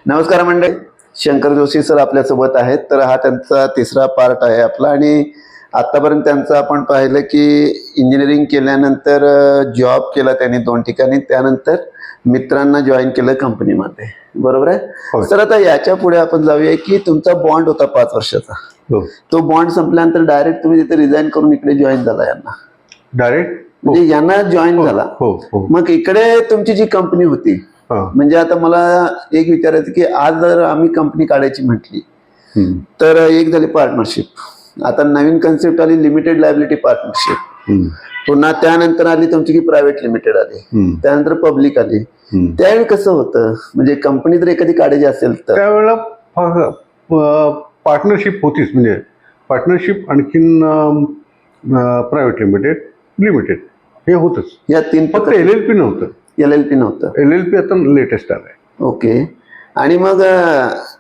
नमस्कार मंडळी, शंकर जोशी सर आपल्यासोबत आहेत. तर हा त्यांचा तिसरा पार्ट आहे आपला. आणि आतापर्यंत त्यांचं आपण पाहिलं की इंजिनिअरिंग केल्यानंतर जॉब केला त्यांनी 2 ठिकाणी, त्यानंतर मित्रांना जॉईन केलं कंपनीमध्ये, बरोबर आहे सर. आता याच्या पुढे आपण जाऊया की तुमचा बॉन्ड होता 5 वर्षाचा. तो बॉन्ड संपल्यानंतर डायरेक्ट तुम्ही तिथे रिझाईन करून इकडे जॉईन झाला यांना, डायरेक्ट म्हणजे यांना जॉईन झाला. मग इकडे तुमची जी कंपनी होती, म्हणजे आता मला एक विचारायचं की आज जर आम्ही कंपनी काढायची म्हटली तर एक झाली पार्टनरशिप, आता नवीन कन्सेप्ट आली लिमिटेड लायबिलिटी पार्टनरशिप, पुन्हा त्यानंतर आली तुमची की प्रायव्हेट लिमिटेड आली, त्यानंतर पब्लिक आली. त्यावेळी कसं होतं, म्हणजे कंपनी जर एखादी काढायची असेल तर त्यावेळेला पार्टनरशिप होतीच, म्हणजे पार्टनरशिप आणखीन प्रायव्हेट लिमिटेड हे होतच. या 3 फक्त LLP नव्हतं. LLP नव्हतं. LLP आता लेटेस्ट आलाय. ओके. आणि मग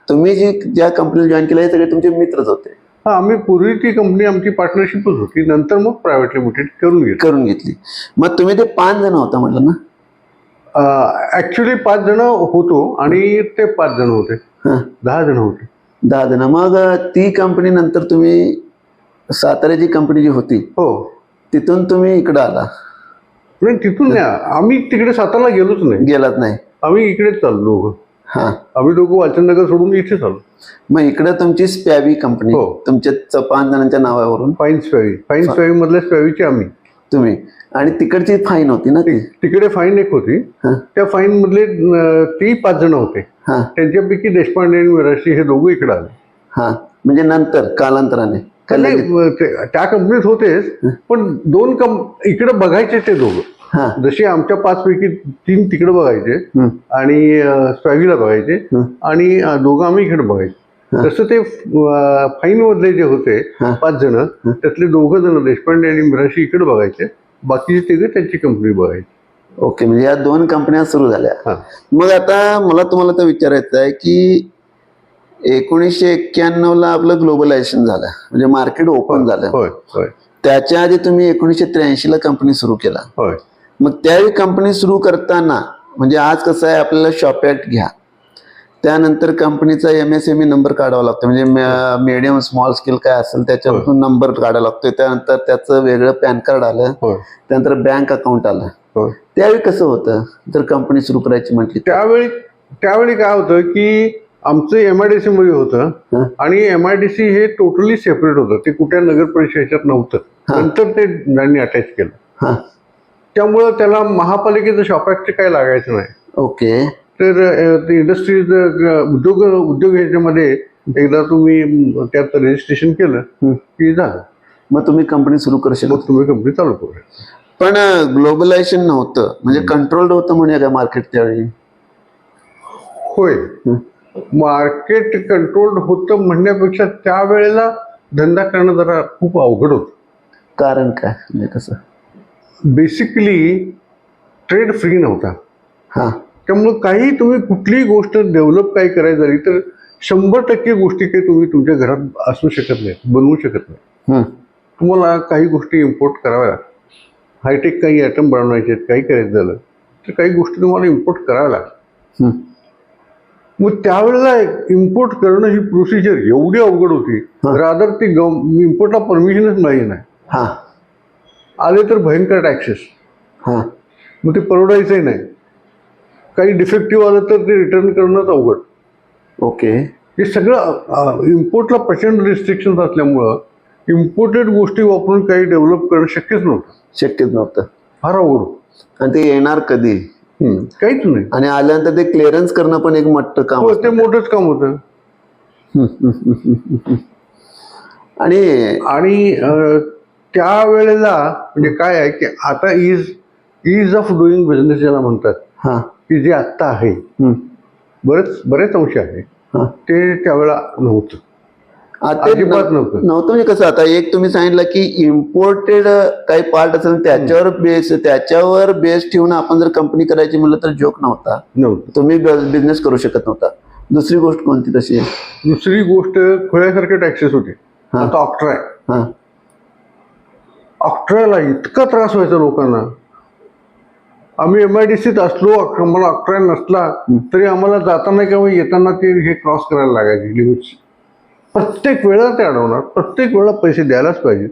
तुम्ही ज्या कंपनीला जॉईन केलं हे सगळे तुमचे मित्रच होते? हा, आम्ही पूर्वी ती कंपनी आमची पार्टनरशिपच होती, नंतर मग प्रायव्हेट लिमिटेड करून घेतली. मग तुम्ही ते 5 जण होता म्हटलं ना? ऍक्च्युली 5 जण होतो आणि ते 5 जण होते, 10 जण होते. 10 जण. मग ती कंपनी नंतर तुम्ही साताऱ्याची कंपनी जी होती तिथून तुम्ही इकडं आला? नाही, तिथून नाही, आम्ही तिकडे सातारला गेलोच नाही. गेलात नाही? आम्ही इकडेच चाललो दोघं. आम्ही दोघं वाचननगर सोडून इथे चाललो. मग इकडे तुमची स्पॅवी कंपनी, तुमच्या 5 जणांच्या नावावरून फाईन स्पॅवी मधल्या स्पॅवीची आम्ही तुम्ही. आणि तिकडची फाईन होती ना? तिकडे फाईन एक होती, त्या फाईन मधले ती 5 जण होते. त्यांच्यापैकी देशपांडे आणि मिराशी हे दोघं इकडे आले. म्हणजे नंतर कालांतराने त्या कंपनीत होतेच, पण 2 इकडे बघायचे ते दोघं. जसे आमच्या 5 पैकी 3 तिकडे बघायचे आणि स्पॅवीला बघायचे आणि दोघं आम्ही इकडे बघायचे. तसं ते फाईन मधले जे होते 5 जण, त्यातले 2 जण देशपांडे आणि मिराशी इकडे बघायचे, बाकीचे 3 त्यांची कंपनी बघायची. ओके. म्हणजे या 2 कंपन्या सुरू झाल्या. मग आता मला तुम्हाला तर विचारायचं आहे की 1991 ला आपलं ग्लोबलायझेशन झालं, म्हणजे मार्केट ओपन झालं. त्याच्या आधी तुम्ही 1983 ला कंपनी सुरू केला. मग त्यावेळी कंपनी सुरू करताना, म्हणजे आज कसं आहे आपल्याला शॉप ऍक्ट घ्या, त्यानंतर कंपनीचा MSME नंबर काढावा लागतो, म्हणजे मीडियम स्मॉल स्केल काय असेल त्याच्यावरून नंबर काढावा लागतोय. त्यानंतर त्याचं वेगळं पॅन कार्ड आलं, त्यानंतर बँक अकाउंट आलं. त्यावेळी कसं होतं जर कंपनी सुरू करायची म्हटली? त्यावेळी काय होतं की आमचं MIDC मध्ये होतं आणि MIDC हे टोटली सेपरेट होतं, ते कुठल्या नगर परिषदेच्यात नव्हतं. नंतर ते त्यांनी अटॅच केलं, त्यामुळं त्याला महापालिकेचं शॉप ऍक्ट काय लागायचं नाही. ओके. तर इंडस्ट्रीज उद्योग ह्याच्यामध्ये एकदा तुम्ही त्यात रजिस्ट्रेशन केलं की झालं, मग तुम्ही कंपनी सुरू करू शकता, तुम्ही कंपनी चालू करू शकता. पण ग्लोबलायझेशन नव्हतं, म्हणजे कंट्रोल्ड होतं म्हणजे काय मार्केट त्यावेळी? होय, मार्केट कंट्रोल्ड होतं म्हणण्यापेक्षा त्यावेळेला धंदा करणं जरा खूप अवघड होतं. कारण काय, म्हणजे कसं? बेसिकली ट्रेड फ्री नव्हता. त्यामुळं काही तुम्ही कुठलीही गोष्ट डेव्हलप काही करायची झाली तर 100% गोष्टी काही तुम्ही तुमच्या घरात असू शकत नाही, बनवू शकत नाही. तुम्हाला काही गोष्टी इम्पोर्ट कराव्या लागतात. हायटेक काही आयटम बनवायचे आहेत, काही करायचं झालं तर काही गोष्टी तुम्हाला इम्पोर्ट कराव्या लागतात. मग त्यावेळेला इम्पोर्ट करणं ही प्रोसिजर एवढी अवघड होती, रादर ती इम्पोर्टला परमिशनच मिळाली नाही. आले तर भयंकर टॅक्सेस, मग ते परवडायचंही नाही. काही डिफेक्टिव्ह आलं तर ते रिटर्न करणंच अवघड. ओके. हे सगळं इम्पोर्टला प्रचंड रिस्ट्रिक्शन असल्यामुळं इम्पोर्टेड गोष्टी वापरून काही डेव्हलप करणं शक्यच नव्हतं. फार अवघड. आणि ते येणार कधी? काहीच नाही. आणि आल्यानंतर ते क्लिअरन्स करणं पण एक मोठं काम, ते मोठंच काम होतं. आणि त्यावेळेला म्हणजे काय आहे की आता इज ऑफ डुईंग बिझनेस ज्याला म्हणतात, की जे आत्ता आहे बरेच अंश आहे, ते त्यावेळेला नव्हतं. अजिबात नव्हतं. म्हणजे कसं, आता एक तुम्ही सांगितलं की इम्पोर्टेड काही पार्ट असेल त्याच्यावर बेस ठेवून आपण जर कंपनी करायची म्हणलं तर जोक नव्हता, तुम्ही बिझनेस करू शकत नव्हता. दुसरी गोष्ट कोणती तशी? दुसरी गोष्ट खोळ्यासारखे टॅक्सेस होते. आता ऑक्ट्राला इतका त्रास व्हायचा लोकांना, आम्ही MIDCत असलो, मला अकरा नसला तरी आम्हाला जाताना किंवा येताना ते हे क्रॉस करायला लागायचे लिमिट्स. प्रत्येक वेळा ते अडवणार, प्रत्येक वेळा पैसे द्यायलाच पाहिजे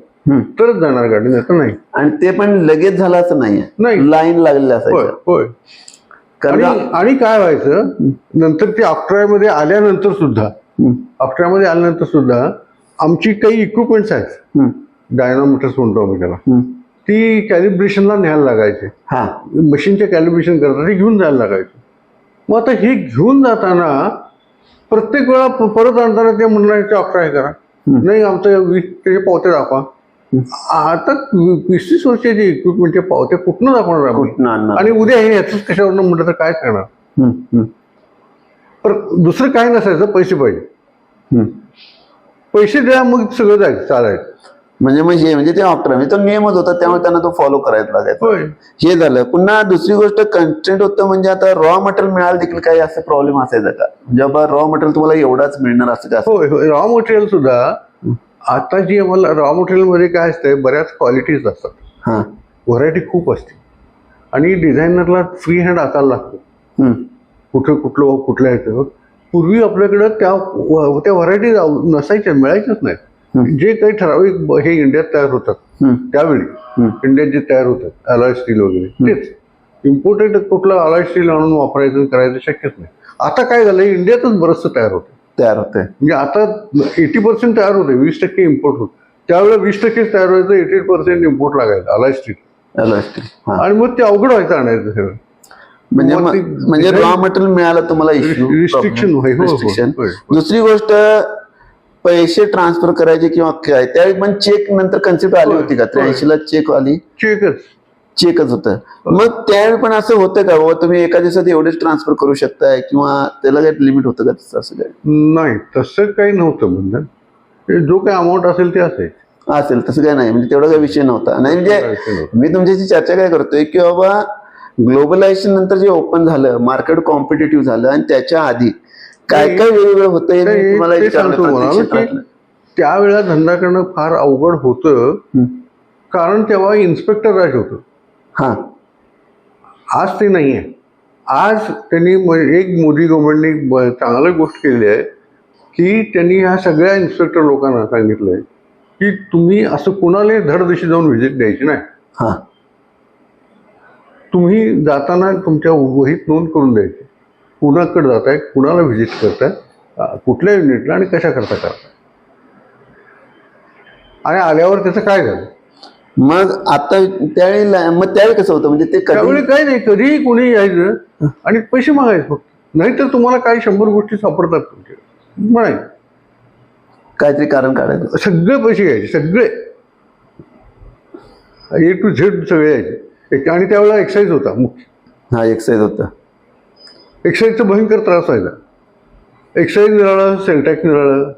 तरच जाणार गाडी, नाही तर नाही. आणि ते पण लगेच झालं असं नाहीये, नाही. लाईन लागलेली होय असायची. होय. आणि काय व्हायचं नंतर ते अकरामध्ये आल्यानंतर सुद्धा, अकरामध्ये आल्यानंतर सुद्धा आमची काही इक्विपमेंट्स आहेत, डायनामीटर्स म्हणतो आम्ही त्याला, ती कॅलिब्रेशनला न्यायला लागायचे. मशीनचे कॅलिब्रेशन करता ते घेऊन जायला लागायचे. मग आता हे घेऊन जाताना प्रत्येक वेळा परत आणताना ते म्हणणार अकरा हे करा, नाही आमचं 20 ते पावते दाखवा. आता 20-30 वर्षाचे इक्विपमेंटचे पावते कुठनं दाखवणार आम्ही? आणि उद्या हे याच कशावरनं म्हटलं तर काय करणार? पण दुसरं काय नसायचं, पैसे पाहिजे. पैसे द्या मग सगळं जायचं, चालायचं. म्हणजे ते ऑक्टर म्हणजे तो नियमच होता, त्यामुळे त्यांना तो फॉलो करायला लागायचा. हे झालं. पुन्हा दुसरी गोष्ट कंटेंट होतं, म्हणजे आता रॉ मटेरियल मिळालं देखील काही असं प्रॉब्लेम असायचा का? जेव्हा रॉ मटेरियल तुम्हाला एवढाच मिळणार असं का? होय होय. रॉ मटेरियल सुद्धा आता जी आम्हाला रॉ मटेरियल मध्ये काय असतंय, बऱ्याच क्वालिटीज असतात, व्हरायटी खूप असते आणि डिझायनरला फ्री हँड असायला लागतो कुठल्या ह्याचं. पूर्वी आपल्याकडं त्या व्हरायटी नसायच्या, मिळायच्याच नाहीत. जे काही ठराविक हे इंडियात तयार होतात त्यावेळी, इंडियात जे तयार होतात अलॉय स्टील वगैरे, तेच. इम्पोर्टेड कुठलं अलॉय स्टील आणून वापरायचं करायचं शक्यच नाही. आता काय झालंय, इंडियातच बरंचसं तयार होतं. म्हणजे आता 80% तयार होते, 20% इम्पोर्ट होत. त्यावेळेला 20% तयार व्हायचं, 80% इम्पोर्ट लागायचं अलॉय स्टील. आणि मग ते अवघड व्हायचं आणायचं सगळं. म्हणजे रॉ मटेरियल मिळालं तुम्हाला इश्यू, रिस्ट्रिक्शन. दुसरी गोष्ट, पैसे ट्रान्सफर करायचे किंवा काय, त्यावेळी पण चेक नंतर कन्सेप्ट आली होती का? 83ला चेक आली, चेकच होतं. मग त्यावेळी पण असं होतं का बाबा तुम्ही एका दिवसात एवढेच ट्रान्सफर करू शकताय, किंवा त्याला काही लिमिट होतं का तसं? असं काय नाही, तसं काही नव्हतं. म्हणजे जो काही अमाऊंट असेल ते असेल तसं काय नाही, म्हणजे तेवढा काही विषय नव्हता. नाही म्हणजे मी तुमच्याशी चर्चा काय करतोय की बाबा ग्लोबलायझेशन नंतर जे ओपन झालं, मार्केट कॉम्पिटेटिव्ह झालं, आणि त्याच्या आधी काय काय वेगवेगळं होतं तुम्हाला? त्यावेळेला धंदा करणं फार अवघड होतं, कारण तेव्हा इन्स्पेक्टर राज होतं. आज ते नाहीये. आज त्यांनी एक मोदी गव्हर्नमेंटने चांगली गोष्ट केली आहे की त्यांनी ह्या सगळ्या इन्स्पेक्टर लोकांना सांगितलंय की तुम्ही असं कुणाला धडदिशी जाऊन व्हिजिट द्यायची नाही. तुम्ही जाताना तुमच्या वहीत नोंद करून द्यायची, कुणाकडे जाताय, कुणाला व्हिजिट करताय, कुठल्या युनिटला आणि कशा करता करताय, आणि आल्यावर त्याचं काय झालं. मग आता त्यावेळी कसं होतं, म्हणजे ते त्यावेळी काय नाही, कधीही कोणी यायचं आणि पैसे मागायचे फक्त. नाहीतर तुम्हाला काही 100 गोष्टी सापडतात तुमच्या म्हणायचं, काहीतरी कारण काढायचं, सगळे पैसे घ्यायचे, सगळे A to Z सगळे यायचे. आणि त्यावेळेला एक्साईज होता मुख्य. एक्साईज होता. एक्साईजचा भयंकर त्रास व्हायचा. एक्साईज मिळालं, सेल टॅक्स मिळालं,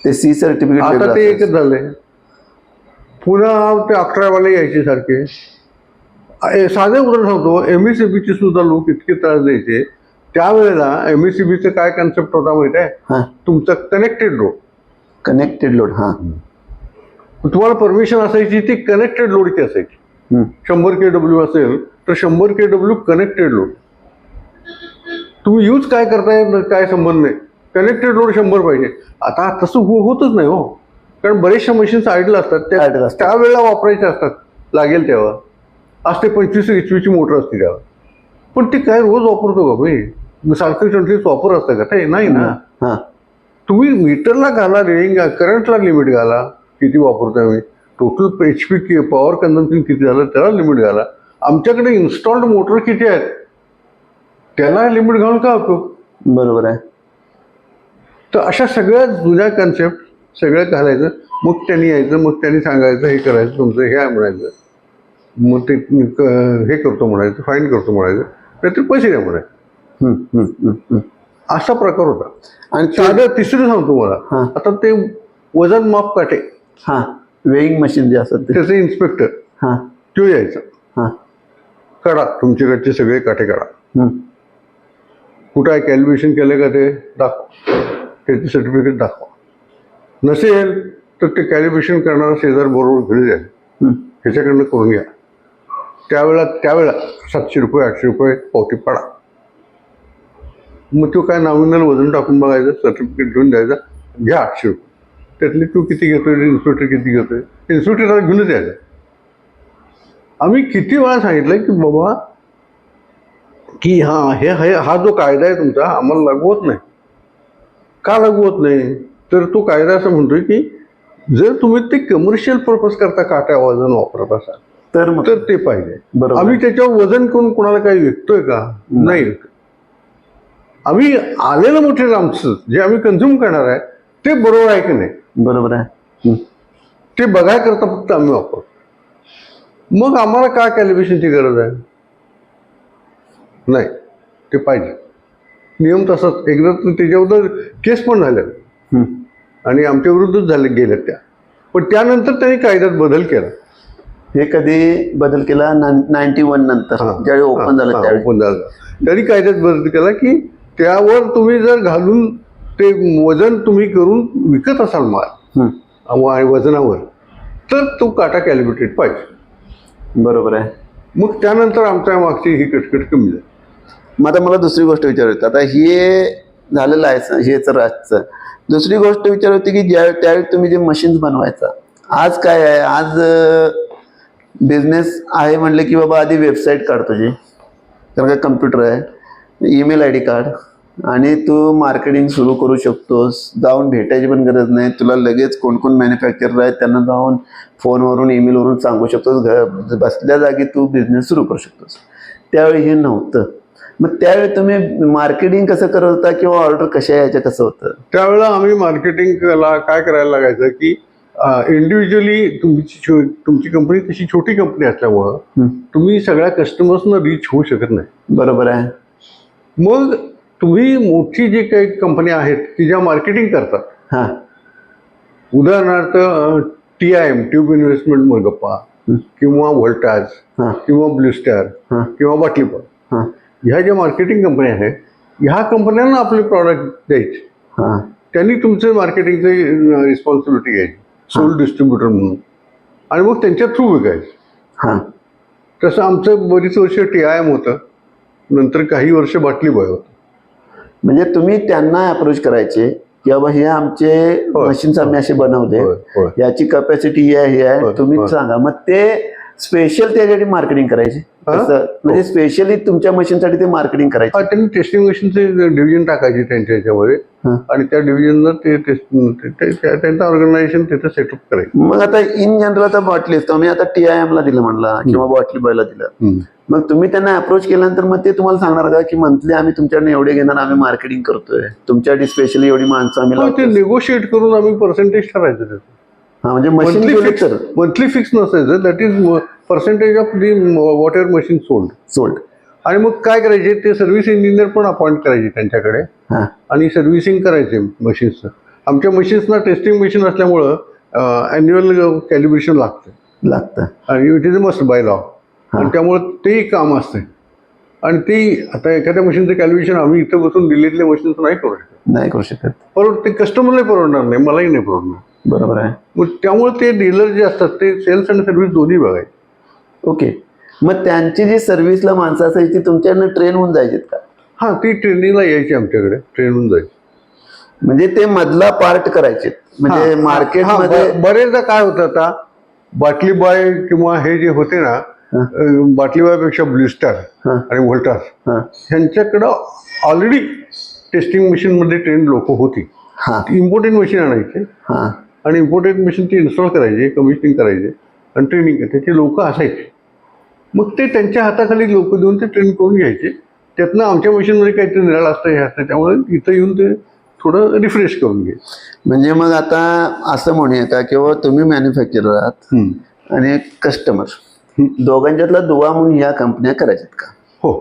ते C सर्टिफिकेट. आता ते एकच झालंय. पुन्हा ते 11वाले यायचे सारखे. साधे उदाहरण सांगतो, MSCBचे सुद्धा लोक इतके त्रास द्यायचे. त्यावेळेला MSCBचं काय कन्सेप्ट होता माहित आहे, तुमचा कनेक्टेड लोड. तुम्हाला परमिशन असायची ती कनेक्टेड लोडची असायची. 100 kW असेल तर 100 kW कनेक्टेड लोड. तुम्ही यूज काय करताय काय संबंध नाही, कनेक्टेड लोड 100 पाहिजे. आता तसं होतच नाही हो, कारण बरेचशा मशीन्स आयडल असतात, त्यावेळेला वापरायचे असतात, लागेल तेव्हा. आज ते 25 HP मोटर असते त्यावर, पण ते काय रोज वापरतो का भाई? सारखं 24 वापर असतं का? ते नाही ना. तुम्ही मीटरला घाला, रेडिंग, करंटला लिमिट घाला, किती वापरतोय आम्ही, टोटल HP पॉवर कन्झम्पशन किती झालं त्याला लिमिट घाला. आमच्याकडे इन्स्टॉल्ड मोटर किती आहेत त्याला लिमिट घालून काय उपयोग? बरोबर आहे. तर अशा सगळ्या जुन्या कन्सेप्ट सगळं घालायचं, मग त्यांनी यायचं, मग त्यांनी सांगायचं हे करायचं, तुमचं हे आहे म्हणायचं, मग ते हे करतो म्हणायचं, फाईन करतो म्हणायचं, नाहीतर पैसे द्या म्हणायचं. असा प्रकार होता. आणि साधं तिसरं सांगतो मला, आता ते वजन माप काटे, वेईंग मशीन जे असतात त्याचे इन्स्पेक्टर तो यायचा, काढा तुमच्याकडचे सगळे काटे काढा, कुठं आहे कॅल्क्युलेशन केलं का ते दाखवा, त्याचे सर्टिफिकेट दाखवा. नसेल तर ते कॅल्क्युलेशन करणारा शेजार बरोबर घेऊन द्या, ह्याच्याकडनं करून घ्या. त्यावेळेला 700 रुपये 800 रुपये पावती पडा. मग तो काय नॉमिनल वजन टाकून बघायचं, सर्टिफिकेट घेऊन द्यायचं, घ्या 800 रुपये. त्यातले तू किती घेतोय, इन्स्पेक्टर किती घेतोय, इन्स्पेक्टरला घेऊनच यायचं. आम्ही किती वेळा सांगितलं की बाबा की हा जो कायदा आहे तुमचा आम्हाला लागू होत नाही. का लागू होत नाही? तर तो कायदा असं म्हणतोय की जर तुम्ही ते कमर्शियल पर्पज करता काटा वजन वापरत असाल तर ते पाहिजे. आम्ही त्याच्यावर वजन करून कोणाला काही विकतोय का? नाही. आम्ही आलेलं मटेरियल आमचं जे आम्ही कन्झ्युम करणार आहे ते बरोबर आहे की नाही, बरोबर आहे, ते बघाय करता फक्त आम्ही वापरतो. मग आम्हाला काय कॅलिब्रेशनची गरज आहे? नाही, ते पाहिजे. नियम तसाच. एकदा त्याच्याबद्दल केस पण झाल्या आणि आमच्या विरुद्धच गेल्या त्या. पण त्यानंतर त्यांनी कायद्यात बदल केला. हे कधी बदल केला? 91 नंतर ज्यावेळी ओपन झालं त्यांनी कायद्यात बदल केला की त्यावर तुम्ही जर घालून ते वजन तुम्ही करून विकत असाल माल वजनावर तर तो काटा कॅलिब्रेटेड पाहिजे. बरोबर आहे. मग त्यानंतर आमच्या मागची ही कटकट कमी झाली. मग आता मला दुसरी गोष्ट विचारायची, आता हे झालेलं आहे हे तर आजचं. दुसरी गोष्ट विचारायची की त्यावेळी तुम्ही जे मशीन्स बनवायचा, आज काय आहे? आज बिझनेस आहे म्हणले की बाबा आधी वेबसाईट काढ तुझी, कारण काय कम्प्युटर आहे, ईमेल ID कार्ड आणि तू मार्केटिंग सुरू करू शकतोस. जाऊन भेटायची पण गरज नाही तुला. लगेच कोण कोण मॅन्युफॅक्चरर आहेत त्यांना जाऊन फोनवरून ईमेलवरून सांगू शकतोस. बसल्या जागी तू बिझनेस सुरू करू शकतोस. त्यावेळी हे नव्हतं. मग त्यावेळी तुम्ही मार्केटिंग कसं करत होता किंवा ऑर्डर कशा यायच्या, कसं होतं? त्यावेळेला आम्ही मार्केटिंगला काय करायला लागायचं की इंडिव्हिज्युअली तुमची कंपनी तशी छोटी कंपनी असल्यामुळं तुम्ही सगळ्या कस्टमर्सना रीच होऊ शकत नाही. बरोबर आहे. मग तुम्ही मोठी जी काही कंपन्या आहेत की ज्या मार्केटिंग करतात, उदाहरणार्थ TIM ट्यूब इन्व्हेस्टमेंट मरगप्पा किंवा व्होल्टाज किंवा ब्लू स्टार किंवा बाटलीपॉट, ह्या ज्या मार्केटिंग कंपन्या आहेत ह्या कंपन्यांना आपले प्रॉडक्ट द्यायचे. त्यांनी तुमचं मार्केटिंगची रिस्पॉन्सिबिलिटी घ्यायची सोल डिस्ट्रीब्युटर म्हणून आणि मग त्यांच्या थ्रू विकायचं. तसं आमचं बरीच वर्ष TIM होतं, नंतर काही वर्ष बाटली बॉय होतं. म्हणजे तुम्ही त्यांना अप्रोच करायचे की बाबा हे आमचे मशीन्स आम्ही असे बनवले, याची कॅपॅसिटी हे आहे, तुम्ही सांगा. मग ते स्पेशल त्यासाठी मार्केटिंग करायचे, म्हणजे स्पेशली तुमच्या मशीनसाठी ते मार्केटिंग करायचे. त्यांनी टेस्टिंग मशीनचे डिव्हिजन टाकायचे त्यांच्या ह्याच्यामध्ये आणि त्या डिव्हिजनला ते त्यांचं ऑर्गनायझेशन तिथं सेटअप करायचं. मग आता इन जनरल आता बाटलीच तुम्ही आता TIM ला दिलं म्हणला किंवा बॉटली बॉयला दिलं, मग तुम्ही त्यांना अप्रोच केल्यानंतर मग ते तुम्हाला सांगणार का की मंथली आम्ही तुमच्याकडे एवढे घेणार, आम्ही मार्केटिंग करतोय, तुमच्यासाठी स्पेशली एवढी माणसं आम्ही ते नेगोशिएट करून आम्ही पर्सेंटेज ठरायचं त्याचं. म्हणजे मशीन मंथली फिक्स नसायचं, that is percentage of the what ever machine sold. आणि मग काय करायचे, ते सर्व्हिस इंजिनियर पण अपॉइंट करायचे त्यांच्याकडे आणि सर्व्हिसिंग करायचे मशीन्सचं. आमच्या मशीन्सना टेस्टिंग मशीन असल्यामुळं ॲन्युअल कॅलिब्रेशन लागतं आणि it is a must by law. आणि त्यामुळं ते काम असते. आणि ते आता एखाद्या मशीनचं कॅल्क्युलेशन आम्ही इथं बसून दिल्लीतल्या मशीन्स नाही करू शकत. परवड ते कस्टमरला परवडणार नाही, मलाही नाही परवडणार. बरोबर आहे. मग त्यामुळे ते डीलर जे असतात ते सेल्स आणि सर्व्हिस दोन्ही बघायचे. ओके. मग त्यांची जी सर्व्हिसला माणसं असायची तुमच्याकडनं ट्रेन होऊन जायची का? ती ट्रेनिंगला यायची आमच्याकडे, ट्रेन होऊन जायची. म्हणजे ते मधला पार्ट करायचे. म्हणजे मार्केटमध्ये बरेचदा काय होतं, आता बाटली बॉय किंवा हे जे होते ना, बाटली बॉयपेक्षा ब्लू स्टार आणि व्होल्टास ह्यांच्याकडं ऑलरेडी टेस्टिंग मशीन मध्ये ट्रेन लोक होती. इम्पोर्टेड मशीन आणायचे आणि इम्पोर्टेड मशीन ती इन्स्टॉल करायचे, कमिशनिंग करायचे आणि ट्रेनिंग त्याचे लोक असायचे. मग ते त्यांच्या हाताखाली लोक देऊन ते ट्रेन करून घ्यायचे. त्यातनं आमच्या मशीनमध्ये काहीतरी निराळ असतं, हे असतं, त्यामुळे इथं येऊन ते थोडं रिफ्रेश करून घे. म्हणजे मग आता असं म्हणूया का किंवा तुम्ही मॅन्युफॅक्चरर आहात आणि कस्टमर, दोघांच्यातला दुवा म्हणून ह्या कंपन्या करायच्यात का? हो,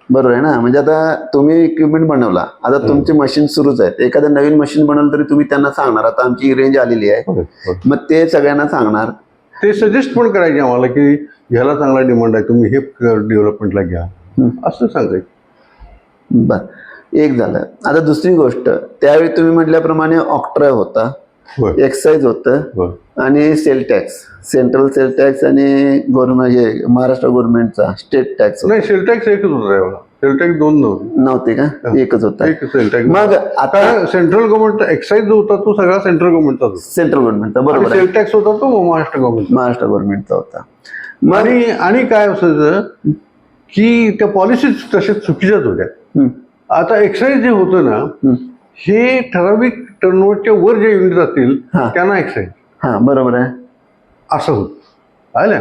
बरोबर आहे ना. म्हणजे आता तुम्ही इक्विपमेंट बनवला, आता तुमची मशीन सुरूच आहेत, एखादं नवीन मशीन बनवलं तरी तुम्ही त्यांना सांगणार आता आमची रेंज आलेली आहे, मग ते सगळ्यांना सांगणार. ते सजेस्ट पण करायचे आम्हाला की ह्याला चांगला डिमांड आहे, तुम्ही हे डेव्हलपमेंटला घ्या, असं सांगायचं. बर, एक झालं. आता दुसरी गोष्ट, त्यावेळी तुम्ही म्हटल्याप्रमाणे ऑक्ट्रा होता एक्साईज होतं आणि sale tax, central sale tax आणि गव्हर्नमेंट हे महाराष्ट्र गव्हर्नमेंटचा स्टेट टॅक्स. नाही, सेल टॅक्स एकच होता, सेल टॅक्स दोन नव्हते का, एकच होता. Sale tax. मग आता सेंट्रल गव्हर्नमेंट एक्साईज जो होता तो सगळा सेंट्रल गव्हर्नमेंटचा होता. सेंट्रल गव्हर्नमेंटचा, बरोबर. सेल टॅक्स होता तो महाराष्ट्र गव्हर्नमेंटचा होता. आणि काय असायचं की त्या पॉलिसीज तशाच चुकीच्याच होत्या. आता एक्साईज जे होतं ना, हे ठराविक टर्नओव्हरच्या वर जे युनिट जातील त्यांना एक्साईज. हा, बरोबर आहे, असं होत. आलं.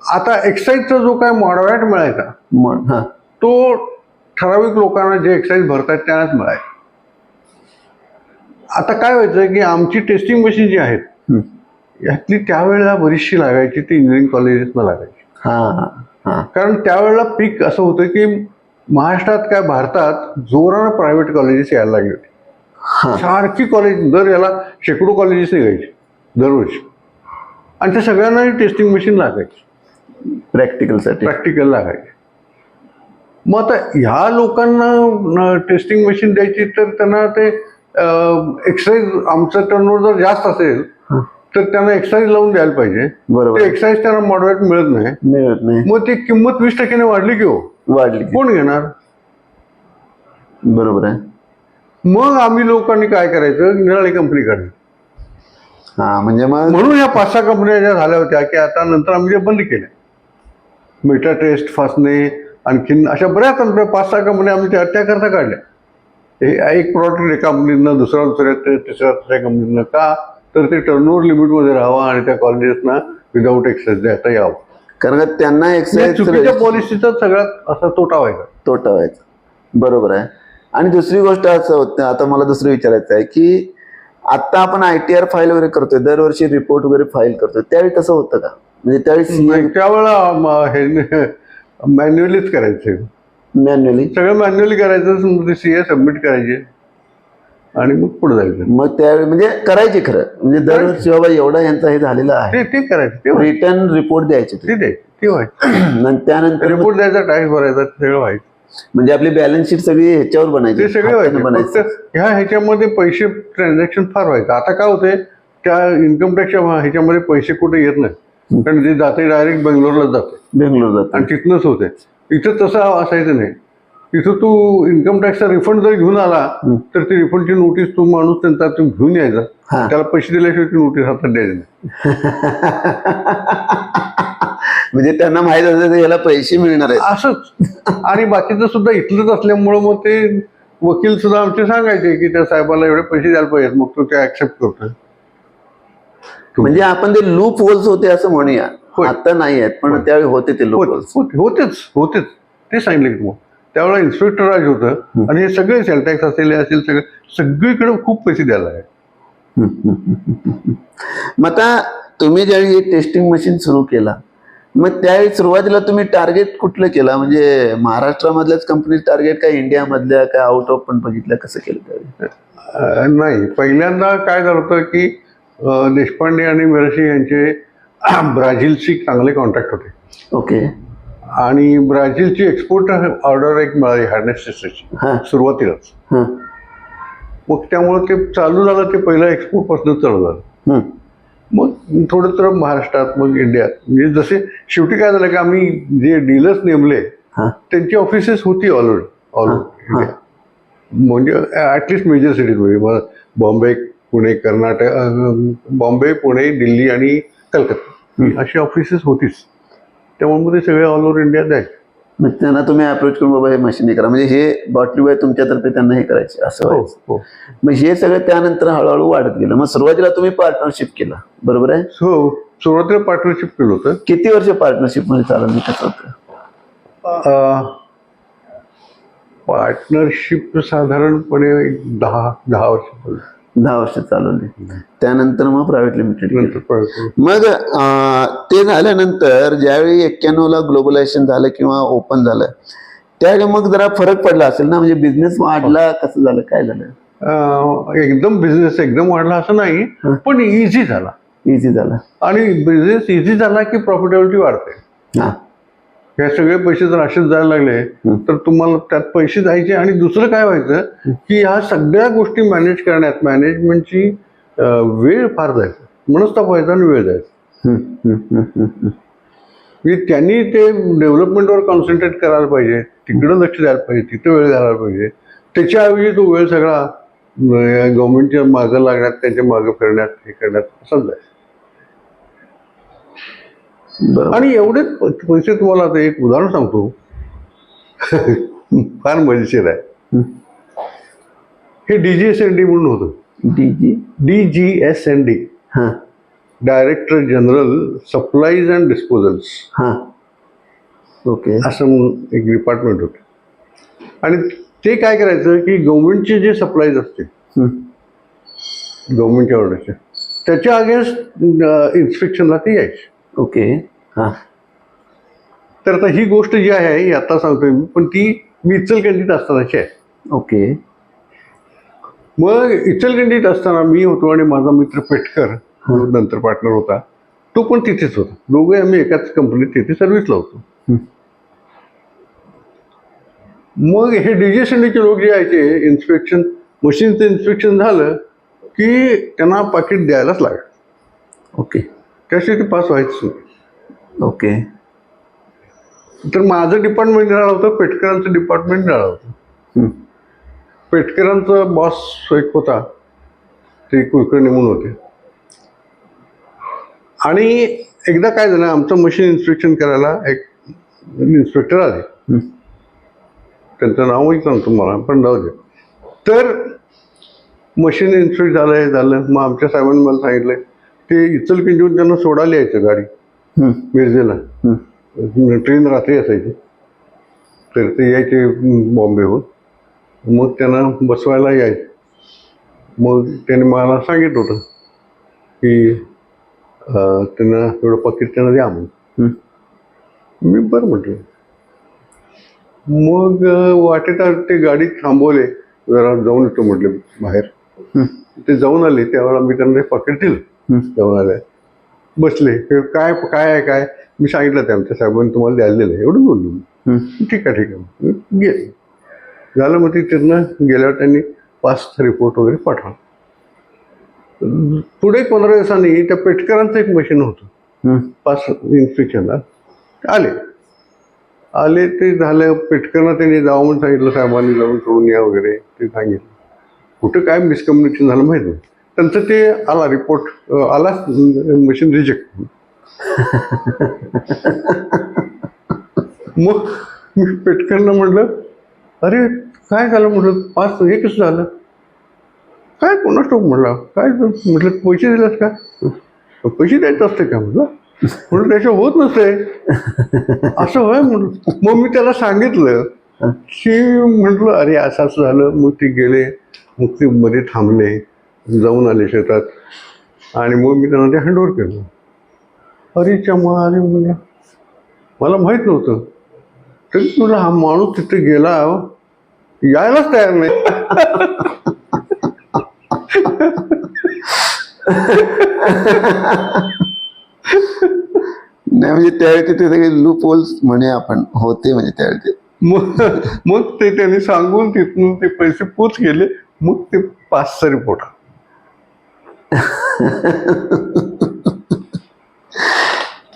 आता एक्साईजचा जो काय मॉडरेट मिळायचा तो ठराविक लोकांना जे एक्साईज भरतात त्यांनाच मिळायचा. आता काय व्हायचं की आमची टेस्टिंग मशीन जी आहेत यातली त्यावेळेला बरीचशी लागायची ती इंजिनिअरिंग कॉलेजेसना लागायची. कारण त्यावेळेला पीक असं होतं की महाराष्ट्रात काय भारतात जोरानं प्रायव्हेट कॉलेजेस यायला लागली होती. सारखी कॉलेज, दर याला शेकडो कॉलेजेस निघायची दरवर्षी, आणि त्या सगळ्यांना टेस्टिंग मशीन लागायची, प्रॅक्टिकल लागायची. मग आता ह्या लोकांना टेस्टिंग मशीन द्यायची तर त्यांना ते एक्साईज, आमचं टर्नओव्हर जर जास्त असेल तर त्यांना एक्साईज लावून द्यायला पाहिजे. ते एक्साईज त्यांना मॉडरेट मिळत नाही. मग ती किंमत 20% वाढली की वाढली, कोण घेणार? बरोबर आहे. मग आम्ही लोकांनी काय करायचं, निराळी कंपनी काढली. म्हणजे म्हणून या 5-6 कंपन्या ज्या झाल्या होत्या की आता नंतर आम्ही जे बंद केल्या, मेटा टेस्ट, फासने, आणखीन अशा बऱ्याच कंपन्या, 5-6 कंपन्या आम्ही त्याकरता काढल्या. एक प्रॉडक्ट एका कंपनीनं, दुसऱ्या तिसऱ्या कंपनीनं. का तर ते टर्नओव्हर लिमिटमध्ये राहावं आणि त्या कॉलेजेसना विदाऊट एक्साईज देता यावं. कारण त्यांना एक्साईज चुकीच्या पॉलिसीचा सगळ्यात असा तोटा व्हायचा. बरोबर आहे. आणि दुसरी गोष्ट असं होतं, आता मला दुसरं विचारायचं आहे की आता आपण ITR फाईल वगैरे करतोय, दरवर्षी रिपोर्ट वगैरे फाईल करतोय, त्यावेळी तसं होतं का? म्हणजे त्यावेळेला मॅन्युअलीच करायचे, सगळं मॅन्युअली करायचं, सीए सबमिट करायचे आणि मग पुढे जायचं. मग त्यावेळी म्हणजे करायचे खरं, म्हणजे दरवर्षी बाबा एवढा यांचा हे झालेला आहे ते करायचं, रिटर्न रिपोर्ट द्यायचे, ते व्हायचं. त्यानंतर रिपोर्ट द्यायचा, टॅक्स भरायचा, सगळं व्हायचं. म्हणजे आपली बॅलन्स शीट सगळी ह्याच्यावर बनायची, ते सगळे बनायचं. ह्याच्यामध्ये पैसे ट्रान्झॅक्शन फार व्हायचं. आता काय होतंय, त्या इन्कम टॅक्सच्या ह्याच्यामध्ये पैसे कुठे येत नाही, कारण ते जाते डायरेक्ट बेंगलोरलाच जाते आणि तिथनंच होते. इथं तसं असायचं नाही. तिथं तू इन्कम टॅक्सचा रिफंड जर घेऊन आला तर ती रिफंडची नोटीस तू माणूस त्यांचा तू घेऊन यायचा, त्याला पैसे दिल्याशिवाय ती नोटीस हातात द्यायची नाही. म्हणजे त्यांना माहित असतं याला पैसे मिळणार आहेत असंच. आणि बाकीचं सुद्धा इथलंच असल्यामुळं मग ते वकील सुद्धा आमचे सांगायचे की त्या साहेबाला एवढे पैसे द्यायला पाहिजेत, मग तो ते ऍक्सेप्ट करतोय. म्हणजे आपण ते लूप होल्स होते असं म्हणूया, आता नाही आहेत पण त्यावेळी होते ते लूप होल्स. होतेच ते सांगितलं की तुम्हाला. त्यावेळेला इन्स्पेक्टर राज होतं आणि हे सगळे सेल टॅक्स असेल सगळीकडे खूप पैसे द्यायला आहे. मग आता तुम्ही ज्यावेळी टेस्टिंग मशीन सुरू केला, मग त्यावेळी सुरुवातीला तुम्ही टार्गेट कुठलं केला? म्हणजे महाराष्ट्रामधल्याच कंपनी टार्गेट का इंडियामधल्या काय आउट ऑफ पण बघितलं, कसं केलं त्यावेळी? नाही, पहिल्यांदा काय झालं होतं की देशपांडे आणि मिराशी यांचे ब्राझीलशी चांगले कॉन्टॅक्ट होते. ओके. आणि ब्राझीलची एक्सपोर्ट ऑर्डर एक मिळाली हार्नेस सिस्टमची सुरुवातीलाच. मग त्यामुळे ते चालू झालं, ते पहिलं एक्सपोर्ट पासून चालू झालं. मग थोडं तर महाराष्ट्रात, मग इंडियात. म्हणजे जसे शेवटी काय झालं की आम्ही जे डीलर्स नेमले त्यांची ऑफिसेस होती ऑल ओव्हर इंडिया, म्हणजे ऍटलिस्ट मेजर सिटीजमध्ये बॉम्बे, पुणे, कर्नाटक, बॉम्बे, पुणे, दिल्ली आणि कलकत्ता अशी ऑफिसेस होतीच. त्यामुळे मग ते सगळे ऑल ओव्हर इंडिया द्यायचे. मग त्यांना तुम्ही अप्रोच करून बाबा हे मशीन करा, म्हणजे हे बॉटली बाय तुमच्यातर्फे त्यांना हे करायचे असं व्हायचं. मग हे सगळं त्यानंतर हळूहळू वाढत गेलं. मग सुरुवातीला तुम्ही पार्टनरशिप केला, बरोबर आहे? हो, सुरुवातीला पार्टनरशिप केलं होतं. किती वर्ष पार्टनरशिप मध्ये चालवलं, कसं होतं? पार्टनरशिप साधारणपणे 10 वर्ष 10 वर्ष चालवली. त्यानंतर मग प्रायव्हेट लिमिटेड. मग ते झाल्यानंतर ज्यावेळी 91ला ग्लोबलायझेशन झालं किंवा ओपन झालं, त्यावेळी मग जरा फरक पडला असेल ना, म्हणजे बिझनेस वाढला, कसं झालं, काय झालं? एकदम बिझनेस एकदम वाढला असं नाही, पण इझी झाला. आणि बिझनेस इझी झाला की प्रॉफिटेबिलिटी वाढते. हे सगळे पैसे जर असेच जायला लागले तर तुम्हाला त्यात पैसे जायचे. आणि दुसरं काय व्हायचं की ह्या सगळ्या गोष्टी मॅनेज करण्यात मॅनेजमेंटची वेळ फार जायचा, मनस्ताप व्हायचा आणि वेळ जायचा. म्हणजे त्यांनी ते डेव्हलपमेंटवर कॉन्सन्ट्रेट करायला पाहिजे, तिकडं लक्ष द्यायला पाहिजे, तिथं वेळ घालायला पाहिजे. त्याच्याऐवजी तो वेळ सगळा गव्हर्नमेंटच्या मागं लागण्यात, त्यांच्या मागं फिरण्यात, हे करण्यात समजायचं. आणि एवढेच पैसे तुम्हाला आता एक उदाहरण सांगतो, फार मजेशीर आहे. हे DGSND म्हणून होतं. DGSND, director general supplies and disposals, okay, असं म्हणून एक डिपार्टमेंट होतं. आणि ते काय करायचं की गव्हर्नमेंटचे जे सप्लाईज असते गव्हर्नमेंटच्या ऑर्डरचे, त्याच्या अगेन्स्ट इन्स्पेक्शनला ते यायचे. ओके, हा. तर आता ही गोष्ट जी आहे ही आता सांगतोय मी, पण ती मी इचलकरंजीत असतानाची आहे. ओके. मग इचलकरंजीत असताना मी होतो आणि माझा मित्र पेटकर, जो नंतर पार्टनर होता, तो पण तिथेच होता. दोघे आम्ही एकाच कंपनीत तिथे सर्व्हिसला होतो. मग हे DGSNDचे लोक जे यायचे, इन्स्पेक्शन, मशीनचं इन्स्पेक्शन झालं की त्यांना पाकिट द्यायलाच लागेल. ओके. त्याशिवाय ते पास व्हायचं नाही. ओके. तर माझं डिपार्टमेंट निळालं होतं, पेटकरांचं डिपार्टमेंट निळालं होतं. पेटकरांचा बॉस एक होता, ते कुलकर्णी म्हणून होते. आणि एकदा काय झालं, आमचं मशीन इन्स्पेक्शन करायला एक इन्स्पेक्टर आले. त्यांचं नावही सांगतो मला, पण जाऊ दे. तर मशीन इन्स्पेक्ट झालं. मग आमच्या साहेबांनी मला सांगितलं ते इचलकरंजीहून त्यांना सोडायला यायचं गाडी मिरजेला. ट्रेन रात्री असायची, तर ते यायचे बॉम्बेहून. मग त्यांना बसवायला यायचं. मग त्याने मला सांगितलं होतं की त्यांना एवढं पाकिट त्यांना द्या म्हणून. मी बरं म्हटलं. मग वाटेत ते गाडी थांबवले, जरा जाऊन येतो म्हटलं बाहेर. ते जाऊन आले, त्यावेळेला मी त्यांना ते पाकिट दिलं. जाऊन आले, बसले. काय काय आहे काय, मी सांगितलं ते आमच्या साहेबांनी तुम्हाला द्यायला दिलं, एवढं बोललो. ठीक आहे गेले. झालं. मग ते तिथनं गेल्यावर त्यांनी पासचा रिपोर्ट वगैरे पाठवला. पुढे 15 दिवसांनी त्या पेटकरांचं एक मशीन होतं, पास इन्स्पेक्शनला आले. ते झालं. पेटकरना त्यांनी जावं म्हणून सांगितलं, साहेबांनी जाऊन सोडून या वगैरे ते सांगितलं. कुठं काय मिसकम्युनिकेशन झालं माहीत नाही. त्यांचं ते आला रिपोर्ट, आला मशीन रिजेक्ट. मग मी पेटकरना म्हटलं, अरे काय झालं म्हटलं, पास हे कसं झालं, काय कोणाच ठाऊक म्हटलं, काय म्हटलं पैसे दिलेस का, पैसे द्यायचं असते का म्हटलं त्याच्या होत नसते असं होय म्हटलं. मग मी त्याला सांगितलं की म्हटलं अरे असं असं झालं. मग ते गेले, मग ते मध्ये थांबले, जाऊन आले शेतात. आणि मग मी त्यांना ते हँडओव्हर केलं. अरे म्हणलं मला माहीत नव्हतं. तरी तुला हा माणूस तिथे गेला, यायलाच तयार नाही. नाही म्हणजे त्यावेळी ते सगळे लूप होल्स म्हणे आपण होते, म्हणजे त्यावेळी मग ते त्यांनी सांगून तिथून ते पैसे पोच गेले. मग ते 5चा रिपोर्ट.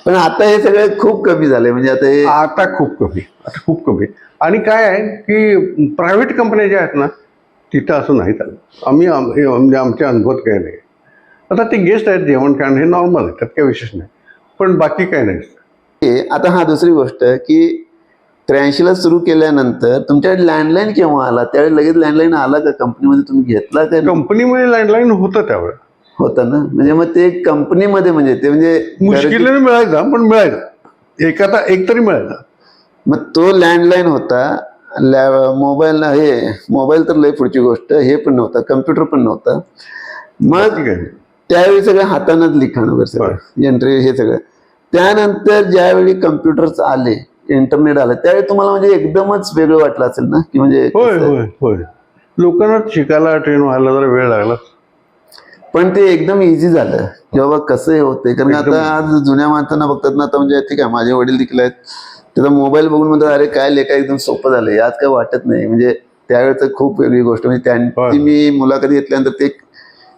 पण आता हे सगळं खूप कमी झालंय, म्हणजे आता खूप कमी. आणि काय आहे की प्रायव्हेट कंपन्या ज्या आहेत ना, तिथं असं नाही चाललं. म्हणजे आमच्या अनुभवात काय नाही. आता ते गेस्ट आहेत, जेवण खाणं हे नॉर्मल आहे, त्यात काही विशेष नाही. पण बाकी काय नाही. आता हा दुसरी गोष्ट की 83ला सुरू केल्यानंतर तुमच्याकडे लँडलाईन केव्हा आला? त्यावेळी लगेच लँडलाईन आला का कंपनीमध्ये? तुम्ही घेतला का? कंपनीमध्ये लँडलाईन होतं त्यावेळेला. होतं ना, म्हणजे मग ते कंपनीमध्ये म्हणजे ते म्हणजे मुश्किलीने मिळायचा, पण मिळायचा, एक तरी मिळायचा. मग तो लँडलाईन होता. मोबाईल तर लय पुढची गोष्ट, हे पण नव्हतं, कम्प्युटर पण नव्हतं. मग त्यावेळी सगळं हातानंच लिखाण वगैरे सगळं एंट्री हे सगळं. त्यानंतर ज्यावेळी कम्प्युटर्स आले, इंटरनेट आलं, त्यावेळी तुम्हाला म्हणजे एकदमच वेगळं वाटलं असेल ना, की म्हणजे होय लोकांना शिकायला ट्रेन व्हायला जरा वेळ लागला. पण ते एकदम इझी झालं की बाबा कसं होते. कारण आता आज जुन्या माणसांना बघतात ना, आता म्हणजे ठीक आहे माझे वडील देखील आहेत, त्याचा मोबाईल बघून म्हणतात अरे काय लेखा एकदम सोपं झालंय, आज काय वाटत नाही. म्हणजे त्यावेळेचं खूप वेगळी गोष्ट. म्हणजे त्यांची मी मुलाखती घेतल्यानंतर ते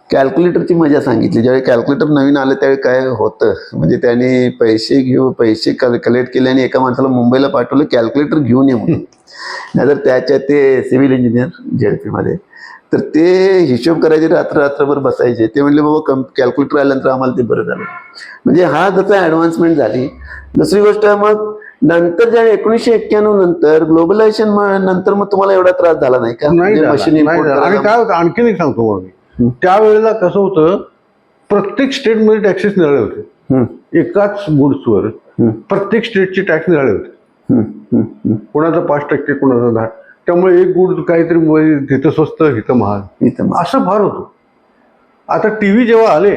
कॅल्क्युलेटरची मजा सांगितली. ज्यावेळी कॅल्क्युलेटर नवीन आलं त्यावेळी काय होतं, म्हणजे त्याने पैसे कलेक्ट केले आणि एका माणसाला मुंबईला पाठवलं कॅल्क्युलेटर घेऊन ये म्हणून. नाहीतर त्याच्या ते सिव्हिल इंजिनियर JLP मध्ये, तर ते हिशोब करायचे, रात्रभर बसायचे. ते म्हणले बाबा कॅल्क्युलेटर आल्यानंतर आम्हाला ते बरं झालं. म्हणजे हा जसा ॲडव्हान्समेंट झाली. दुसरी गोष्ट मग नंतर ज्या 1991 नंतर ग्लोबलायझेशन नंतर मग तुम्हाला एवढा त्रास झाला नाही का? मशीन. आणि काय होतं आणखीन एक सांगतो मी, त्यावेळेला कसं होतं, प्रत्येक स्टेटमध्ये टॅक्सेस निराळे होते. एकाच गुड्सवर प्रत्येक स्टेटचे टॅक्स निराळे होते. कोणाचा 5%, कोणाचा 10%. त्यामुळे एक गुड काहीतरी तिथं स्वस्त इथं महाग, असं फार होतं. आता टीव्ही जेव्हा आले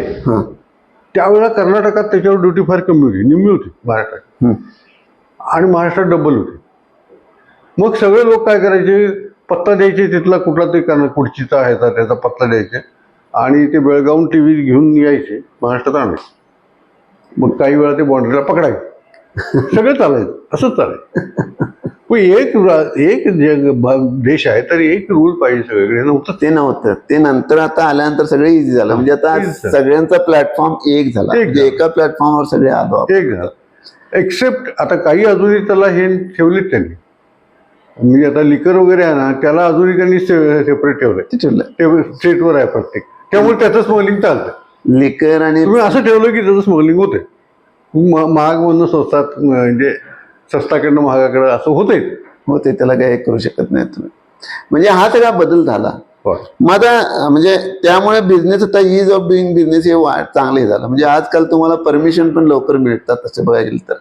त्यावेळेला कर्नाटकात त्याच्यावर ड्युटी फार कमी होती, निम्मी होती महाराष्ट्रात, आणि महाराष्ट्रात डबल होती. मग सगळे लोक काय करायचे, पत्ता द्यायचे तिथला कुठला तरी खुर्चीचा आहे त्याचा पत्ता द्यायचे आणि ते बेळगावून टीव्ही घेऊन यायचे, महाराष्ट्रात आणायचे. मग काही वेळा ते बाँड्रीला पकडायचे. सगळं चालायचं, असंच चालायचं. पण एक देश आहे तर एक रूल पाहिजे सगळीकडे. नव्हतं ते नंतर आता आल्यानंतर सगळं इझी झालं. म्हणजे आता सगळ्यांचा प्लॅटफॉर्म एक झाला, एका प्लॅटफॉर्मवर सगळे आलो एक झालं. एक्सेप्ट आता काही अजूनही त्याला हे ठेवलेत त्यांनी, म्हणजे आता लिकर वगैरे आहे ना, त्याला अजूनही त्यांनी सेपरेट ठेवलंय. स्टेटवर आहे प्रत्येक, त्यामुळे त्याचं स्मगलिंग चालतं. लिकर आणि तुम्ही असं ठेवलं की त्याचं स्मगलिंग होते. महाग म्हणून स्वस्तात, म्हणजे स्वस्ताकडनं महागाकडं असं होते, त्याला काही करू शकत नाही तुम्ही. म्हणजे हा सगळा बदल झाला. मग आता म्हणजे त्यामुळे बिझनेस, आता इज ऑफ डुईंग बिझनेस हे चांगले झालं. म्हणजे आजकाल तुम्हाला परमिशन पण लवकर मिळतात तसं बघायला गेलं तर.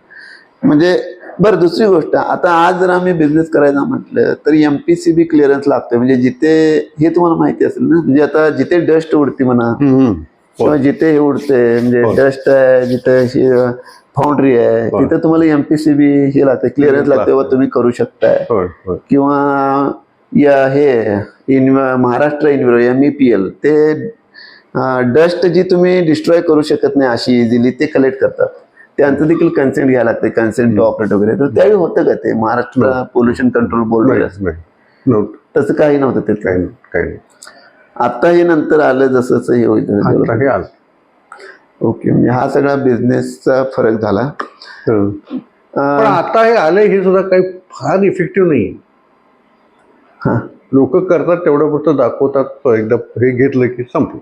म्हणजे बरं, दुसरी गोष्ट, आता आज जर आम्ही बिझनेस करायचा म्हटलं तर MPCB क्लिअरन्स लागतोय. म्हणजे जिथे, हे तुम्हाला माहिती असेल ना, म्हणजे आता जिथे डस्ट उडते म्हणा, किंवा जिथे हे उडते, म्हणजे डस्ट आहे, जिथे फाउंड्री आहे, तिथे तुम्हाला MPCB हे लागते, क्लिअरन्स लागते, तेव्हा तुम्ही करू शकताय. किंवा हे महाराष्ट्र इन्व्हिरो MEPL, ते डस्ट जी तुम्ही डिस्ट्रॉय करू शकत नाही अशी इझिली, ते कलेक्ट करतात. त्यांचं देखील कन्सेंट घ्यायला लागते, कन्सेंट टू ऑपरेट वगैरे. तर त्यावेळी होतं का ते महाराष्ट्र पोल्युशन कंट्रोल बोर्ड? तसं काही नव्हतं ते, काही. आता हे नंतर आलं जसं हे होईल. ओके, म्हणजे हा सगळा बिझनेसचा फरक झाला. पण आता हे आलंय हे सुद्धा काही फार इफेक्टिव्ह नाही. लोक करतात तेवढं पुरतं, दाखवतात, एकदा हे घेतलं की संपलं,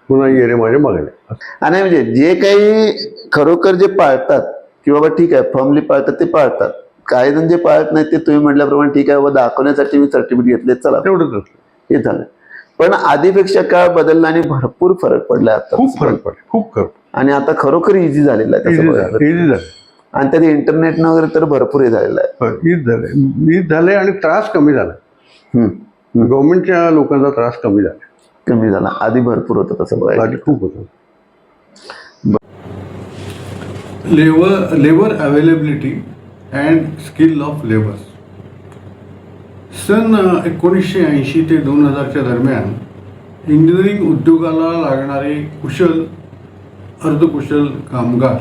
पुन्हा ये रे माझ्या मागणे. आणि म्हणजे जे काही खरोखर जे पाळतात, की बाबा ठीक आहे फर्मली पाळतात ते पाळतात. काही जण जे पाळत नाही ते तुम्ही म्हटल्याप्रमाणे ठीक आहे बाबा, दाखवण्यासाठी मी सर्टिफिकेट घेतले, चला तेवढंच हे झालं. पण आधीपेक्षा काळ बदलला आणि भरपूर फरक पडला. आता खूप फरक पडला, खूप फरक. आणि आता खरोखर इझी झालेला आहे, इझी झालं. आणि त्यात इंटरनेटनं वगैरे तर भरपूर हे झालेलं आहे. इझ झालंय आणि त्रास कमी झाला. गव्हर्नमेंटच्या लोकांचा त्रास कमी झाला. आधी भरपूर होतं तसं बघायला, आधी खूप होतं. Labour availability and skill of labours. सन 1980 ते 2000च्या दरम्यान इंजिनिअरिंग उद्योगाला लागणारे कुशल, अर्धकुशल कामगार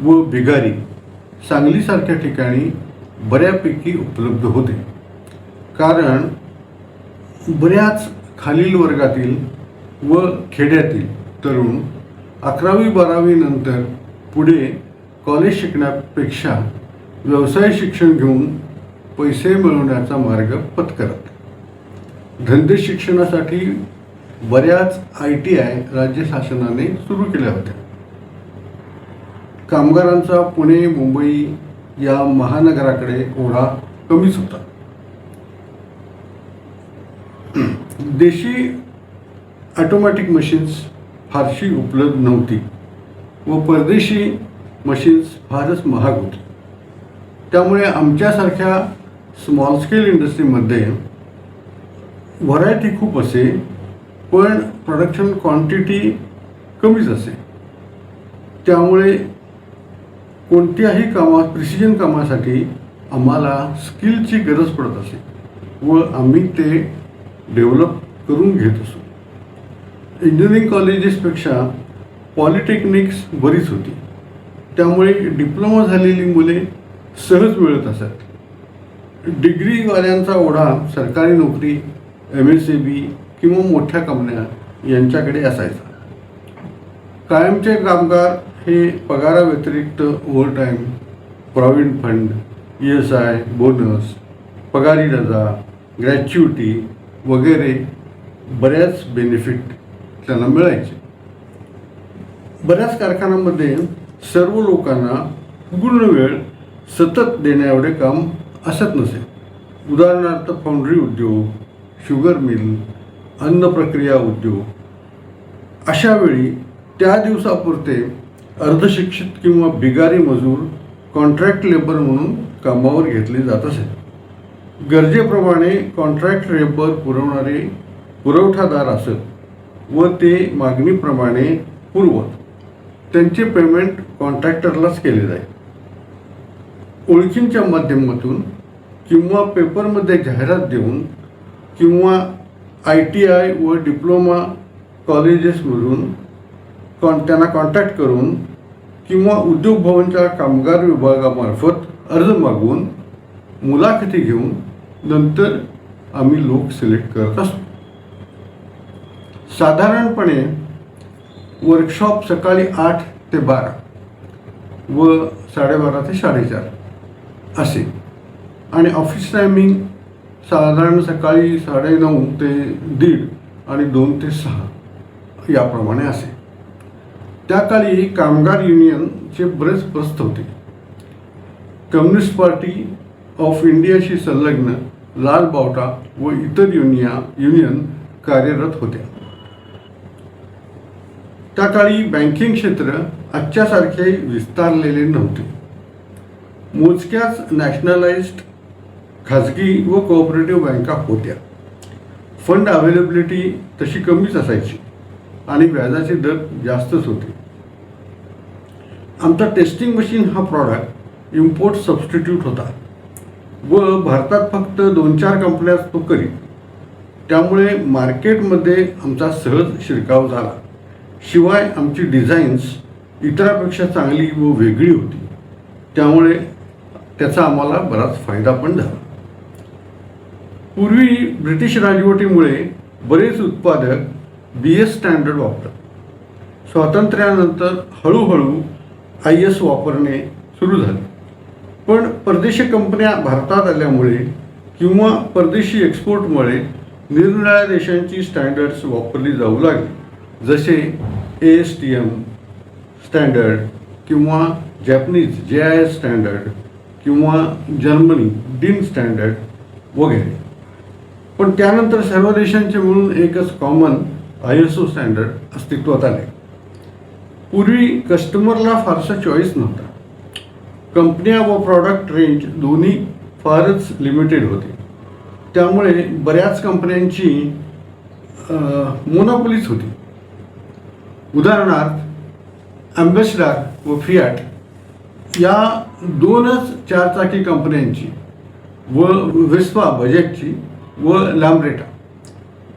व भिगारी सांगलीसारख्या ठिकाणी बऱ्यापैकी उपलब्ध होते. कारण बऱ्याच खालील वर्गातील व खेड्यातील तरुण 11वी-12वी नंतर पुढे कॉलेज शिकण्यापेक्षा व्यवसाय शिक्षण घेऊन पैसे मिळवण्याचा मार्ग पत्करत. धंदे शिक्षणासाठी बऱ्याच ITI राज्य शासनाने सुरू केल्या होत्या. कामगारांचा पुणे, मुंबई या महानगराकडे ओढा कमीच होता. देशी ऑटोमॅटिक मशीन्स फारशी उपलब्ध नव्हती व परदेशी मशीन्स फारच महाग होती. त्यामुळे आमच्यासारख्या स्मॉल स्केल इंडस्ट्रीमध्ये व्हरायटी खूप असे, पण प्रोडक्शन क्वांटिटी कमीच असे. त्यामुळे कोणत्याही प्रिसिजन कामासाठी आम्हाला स्किलची गरज पडत असे व आम्ही ते डेव्हलप करून घेत असो. इंजिनिअरिंग कॉलेजेसपेक्षा पॉलिटेक्निक्स बरीच होती. त्यामुळे डिप्लोमा झालेली मुले सहज मिळत असत. डिग्रीवाल्यांचा ओढा सरकारी नोकरी, MSAB किंवा मोठ्या कंपन्या यांच्याकडे असायचा. कायमचे कामगार हे पगाराव्यतिरिक्त overtime, provident fund, ESI, bonus, पगारी रजा, ग्रॅच्युटी वगैरे बऱ्याच बेनिफिट त्यांना मिळायचे. बऱ्याच कारखान्यांमध्ये सर्व लोकांना पूर्ण वेळ सतत देण्याएवढे काम असत नसे. उदाहरणार्थ फाउंड्री उद्योग, शुगर मिल, अन्न प्रक्रिया उद्योग. अशा वेळी त्या दिवसापुरते अर्धशिक्षित किंवा बिगारी मजूर कॉन्ट्रॅक्ट लेबर म्हणून कामावर घेतले जात असे. गरजेप्रमाणे कॉन्ट्रॅक्ट लेबर पुरवणारे पुरवठादार असत व ते मागणीप्रमाणे पुरवत. त्यांचे पेमेंट कॉन्ट्रॅक्टरलाच केले जाईल. ओळखींच्या माध्यमातून किंवा पेपरमध्ये जाहिरात देऊन किंवा ITI व डिप्लोमा कॉलेजेसमधून त्यांना कॉन्टॅक्ट करून किंवा उद्योग भवनच्या कामगार विभागामार्फत अर्ज मागवून मुलाखती घेऊन नंतर आम्ही लोक सिलेक्ट करत असतो. साधारणपणे वर्कशॉप सकाळी 8 ते 12 व 12:30 ते 4:30 असे आणि ऑफिस टायमिंग साधारण सकाळी 9:30 ते 1:30 आणि 2 ते 6 याप्रमाणे असे. त्या काळी कामगार युनियनचे बरेच प्रस्थ होते. कम्युनिस्ट पार्टी ऑफ इंडियाशी संलग्न लाल बावटा व इतर युनियन कार्यरत होत्या. त्या काळी बँकिंग क्षेत्र आजच्यासारखे विस्तारलेले नव्हते. मोजक्याच नॅशनलाइज्ड खाजगी व कोऑपरेटिव्ह बँका होत्या. फंड अवेलेबिलिटी तशी कमीच असायची आणि व्याजाचे दर जास्तच होते. आमचा टेस्टिंग मशीन हा प्रॉडक्ट इम्पोर्ट सबस्टिट्यूट होता व भारतात फक्त 2-4 कंपन्याच तो करीत. त्यामुळे मार्केटमध्ये आमचा सहज शिरकाव झाला. शिवाय आमची डिझाईन्स इतरांपेक्षा चांगली व वेगळी होती. त्यामुळे त्याचा आम्हाला बराच फायदा पण झाला. पूर्वी ब्रिटिश राजवटीमुळे बरेच उत्पादक BS स्टँडर्ड वापरत. स्वातंत्र्यानंतर हळूहळू IS वापरणे सुरू झाले. पण परदेशी कंपन्या भारतात आल्यामुळे किंवा परदेशी एक्सपोर्टमुळे निरनिराळ्या देशांची स्टँडर्ड्स वापरली जाऊ लागली. जसे ASTM स्टँडर्ड किंवा जॅपनीज JIS स्टँडर्ड किंवा जर्मनी DIN स्टँडर्ड वगैरे. पण त्यानंतर सर्व देशांचे मिळून एकच कॉमन ISO स्टँडर्ड अस्तित्वात आले. पूर्वी कस्टमरला फारसा चॉईस नव्हता. कंपन्या व प्रॉडक्ट रेंज दोन्ही फारच लिमिटेड होते. त्यामुळे बऱ्याच कंपन्यांची मोनोपोलीच होती. उदाहरणार्थ ॲम्बेसडर व फियाट या 2च 4-चाकी कंपन्यांची व वेस्पा बजाजची व लॅम्ब्रेटा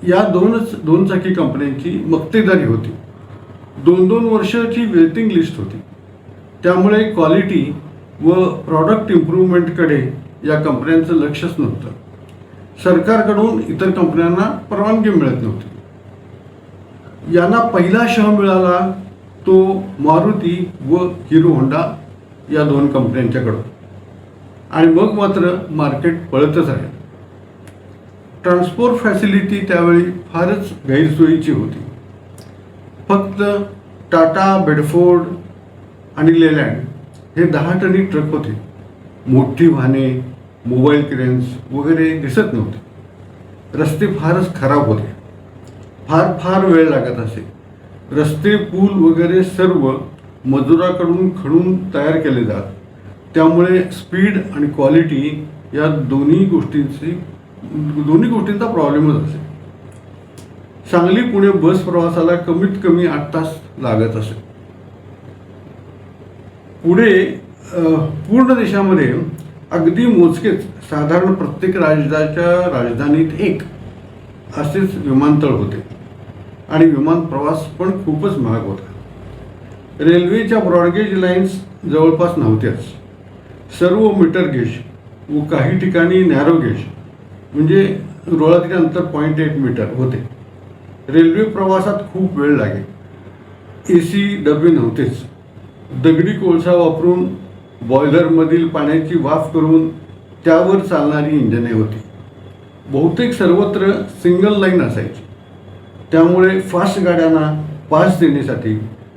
या 2-चाकी कंपन्यांची मक्तेदारी होती. 2-2 वर्षाची वेटिंग लिस्ट होती. त्यामुळे क्वालिटी व प्रॉडक्ट इम्प्रूव्हमेंटकडे या कंपन्यांचं लक्षच नव्हतं. सरकारकडून इतर कंपन्यांना परवानगी मिळत नव्हती. यांना पहिला शह मिळाला तो मारुती व हिरो होंडा या 2 कंपन्यांच्याकडून आणि मग मात्र मार्केट पळतच राहील. ट्रान्सपोर्ट फॅसिलिटी त्यावेळी फारच गैरसोयीची होती. फक्त टाटा, बेडफोर्ड आणि लेलँड हे 10 टनी ट्रक होते. मोठी वाहने, मोबाईल क्रेन्स वगैरे दिसत नव्हते. रस्ते फारच खराब होते. फार वेळ लागत असे. रस्ते, पूल वगैरे सर्व मजुराकडून खणून तयार केले जात. त्यामुळे स्पीड आणि क्वालिटी या दोन्ही गोष्टींचा प्रॉब्लेमच असे. सांगली पुणे बस प्रवासाला कमीत कमी 8 तास लागत असे. पुढे पूर्ण देशामध्ये अगदी मोजकेच साधारण प्रत्येक राजधानीत एक असेच विमानतळ होते आणि विमान प्रवास पण खूपच महाग होता. रेल्वेच्या ब्रॉडगेज लाईन्स जवळपास नव्हत्याच. सर्व मीटर गेज व काही ठिकाणी नॅरो गेज म्हणजे रुळातील अंतर 0.8 मीटर होते. रेल्वे प्रवासात खूप वेळ लागे. AC डबे नव्हतेच. दगडी कोळसा वापरून बॉयलरमधील पाण्याची वाफ करून त्यावर चालणारी इंजिने होती. बहुतेक सर्वत्र सिंगल लाईन असायची. त्यामुळे फास्ट गाड्यांना पास देण्यासाठी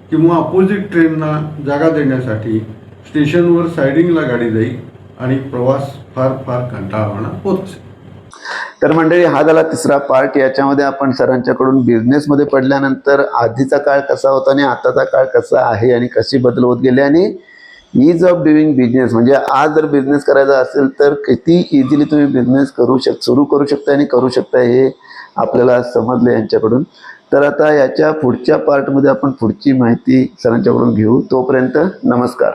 किंवा अपोजिट ट्रेनना जागा देण्यासाठी स्टेशनवर सायडिंगला गाडी जाई आणि प्रवास फार फार कंटाळवाणा होत असे. तर मंडळी, हा झाला तिसरा पार्ट. याच्यामध्ये आपण सरांच्याकडून बिझनेसमध्ये पडल्यानंतर आधीचा काळ कसा होता आणि आताचा काळ कसा आहे आणि कशी बदल होत गेले आणि ईज ऑफ डुईंग बिझनेस, म्हणजे आज जर बिझनेस करायचा असेल तर किती इझिली तुम्ही बिझनेस सुरू करू शकता आणि करू शकता हे आपल्याला समजले यांच्याकडून. तर आता याच्या पुढच्या पार्टमध्ये आपण पुढची माहिती सरांच्याकडून घेऊ. तोपर्यंत नमस्कार.